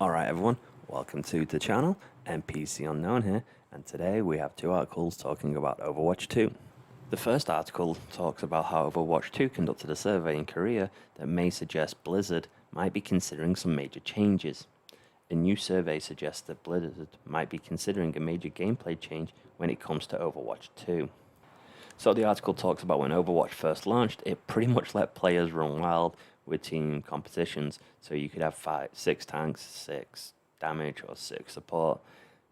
Alright everyone, welcome to the channel, NPC Unknown here, and today we have two articles talking about Overwatch 2. The first article talks about how Overwatch 2 conducted a survey in Korea that may suggest Blizzard might be considering some major changes. A new survey suggests that Blizzard might be considering a major gameplay change when it comes to Overwatch 2. So the article talks about when Overwatch first launched, it pretty much let players run wild with team competitions, so you could have 6 tanks, 6 damage, or 6 support.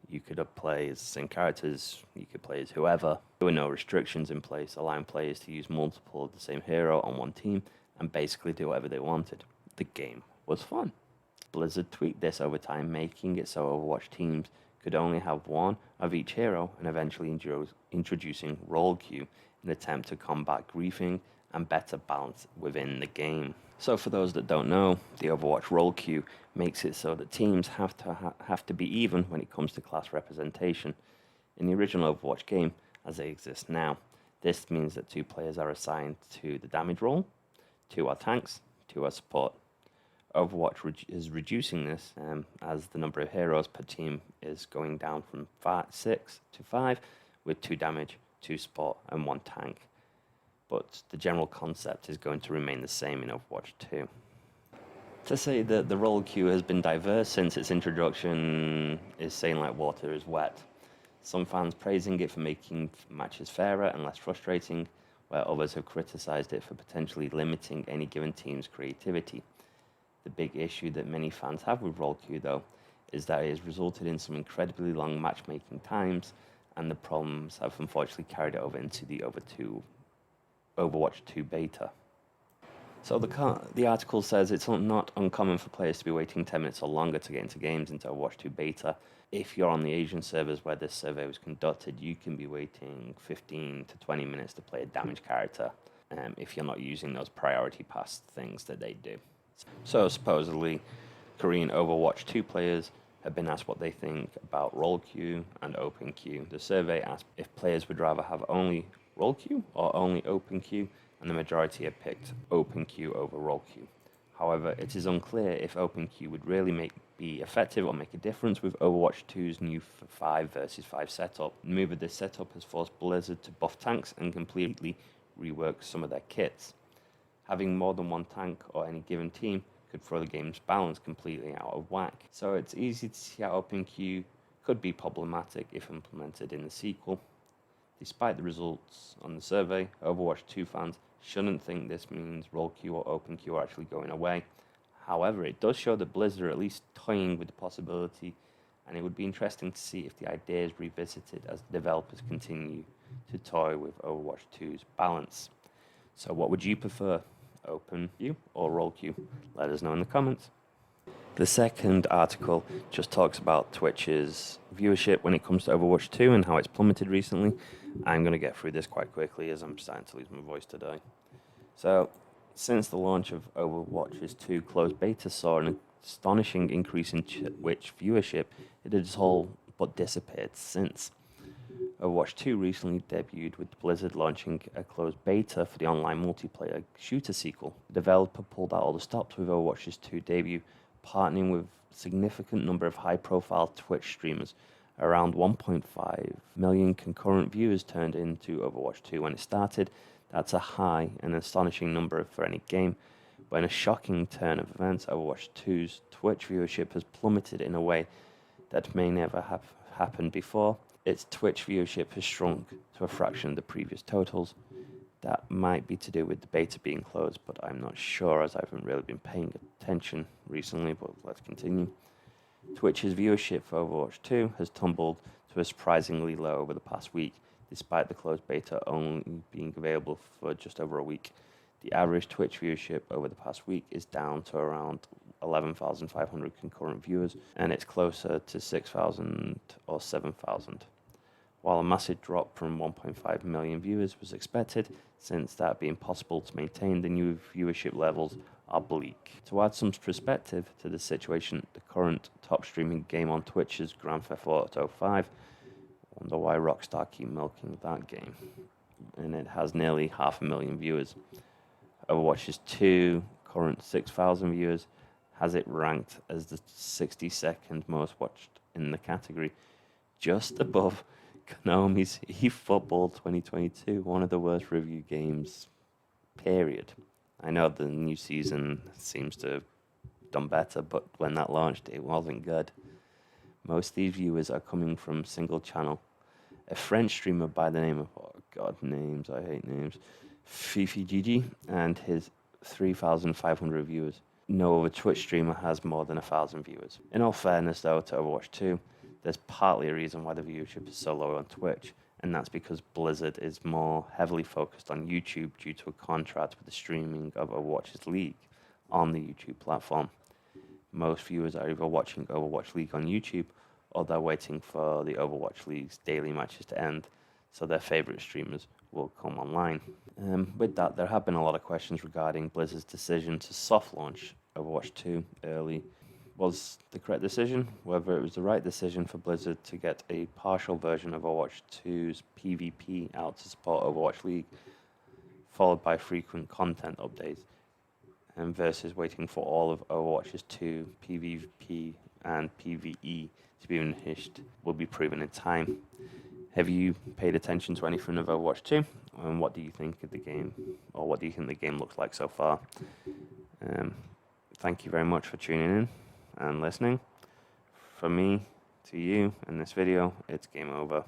You could play as the same characters, you could play as whoever. There were no restrictions in place, allowing players to use multiple of the same hero on one team and basically do whatever they wanted. The game was fun. Blizzard tweaked this over time, making it so Overwatch teams could only have one of each hero, and eventually introducing role queue in an attempt to combat griefing and better balance within the game. So for those that don't know, the Overwatch role queue makes it so that teams have to be even when it comes to class representation. In the original Overwatch game, as they exist now, this means that 2 players are assigned to the damage role, 2 are tanks, 2 are support. Overwatch is reducing this as the number of heroes per team is going down from 6 to 5, with 2 damage, 2 support, and 1 tank. But the general concept is going to remain the same in Overwatch 2. To say that the role queue has been diverse since its introduction is saying like water is wet. Some fans praising it for making matches fairer and less frustrating, where others have criticized it for potentially limiting any given team's creativity. The big issue that many fans have with role queue, though, is that it has resulted in some incredibly long matchmaking times, and the problems have unfortunately carried it over into the Overwatch 2 beta. So the article says it's not uncommon for players to be waiting 10 minutes or longer to get into games into Overwatch 2 beta. If you're on the Asian servers where this survey was conducted, you can be waiting 15 to 20 minutes to play a damage character if you're not using those priority pass things that they do. So supposedly, Korean Overwatch 2 players have been asked what they think about role queue and open queue. The survey asked if players would rather have only role queue or only open queue, and the majority have picked open queue over role queue. However, it is unclear if open queue would really be effective or make a difference with Overwatch 2's new 5 versus 5 setup. The move of this setup has forced Blizzard to buff tanks and completely rework some of their kits. Having more than 1 tank or any given team could throw the game's balance completely out of whack. So it's easy to see how open queue could be problematic if implemented in the sequel. Despite the results on the survey, Overwatch 2 fans shouldn't think this means role queue or open queue are actually going away. However, it does show that Blizzard are at least toying with the possibility, and it would be interesting to see if the idea is revisited as the developers continue to toy with Overwatch 2's balance. So what would you prefer, open queue or role queue? Let us know in the comments. The second article just talks about Twitch's viewership when it comes to Overwatch 2 and how it's plummeted recently. I'm going to get through this quite quickly as I'm starting to lose my voice today. So, since the launch of Overwatch's 2 closed beta saw an astonishing increase in Twitch viewership, it has all but disappeared since. Overwatch 2 recently debuted with Blizzard launching a closed beta for the online multiplayer shooter sequel. The developer pulled out all the stops with Overwatch's 2 debut, partnering with a significant number of high-profile Twitch streamers. Around 1.5 million concurrent viewers turned into Overwatch 2 when it started. That's a high and astonishing number for any game. But in a shocking turn of events, Overwatch 2's Twitch viewership has plummeted in a way that may never have happened before. Its Twitch viewership has shrunk to a fraction of the previous totals. That might be to do with the beta being closed, but I'm not sure as I haven't really been paying attention recently, but let's continue. Twitch's viewership for Overwatch 2 has tumbled to a surprisingly low over the past week, despite the closed beta only being available for just over a week. The average Twitch viewership over the past week is down to around 11,500 concurrent viewers, and it's closer to 6,000 or 7,000. While a massive drop from 1.5 million viewers was expected, since that being possible to maintain, the new viewership levels are bleak. To add some perspective to the situation, the current top streaming game on Twitch is Grand Theft Auto 5. I wonder why Rockstar keep milking that game. And it has nearly 500,000 viewers. Overwatch's 2 current 6,000 viewers has it ranked as the 62nd most watched in the category, just above Konami's eFootball 2022, one of the worst review games, period. I know the new season seems to have done better, but when that launched, it wasn't good. Most of these viewers are coming from single channel. A French streamer by the name of, oh god, names, I hate names, Fifi Gigi, and his 3,500 viewers. No other Twitch streamer has more than 1,000 viewers. In all fairness, though, to Overwatch 2, there's partly a reason why the viewership is so low on Twitch, and that's because Blizzard is more heavily focused on YouTube due to a contract with the streaming of Overwatch's League on the YouTube platform. Most viewers are either watching Overwatch League on YouTube or they're waiting for the Overwatch League's daily matches to end, so their favorite streamers will come online. With that, there have been a lot of questions regarding Blizzard's decision to soft launch Overwatch 2 early. Was the correct decision? Whether it was the right decision for Blizzard to get a partial version of Overwatch 2's PvP out to support Overwatch League, followed by frequent content updates, and versus waiting for all of Overwatch's 2 PvP and PvE to be finished, will be proven in time. Have you paid attention to anything of Overwatch 2? And what do you think of the game? Or what do you think the game looks like so far? Thank you very much for tuning in and listening. From me to you in this video, it's game over.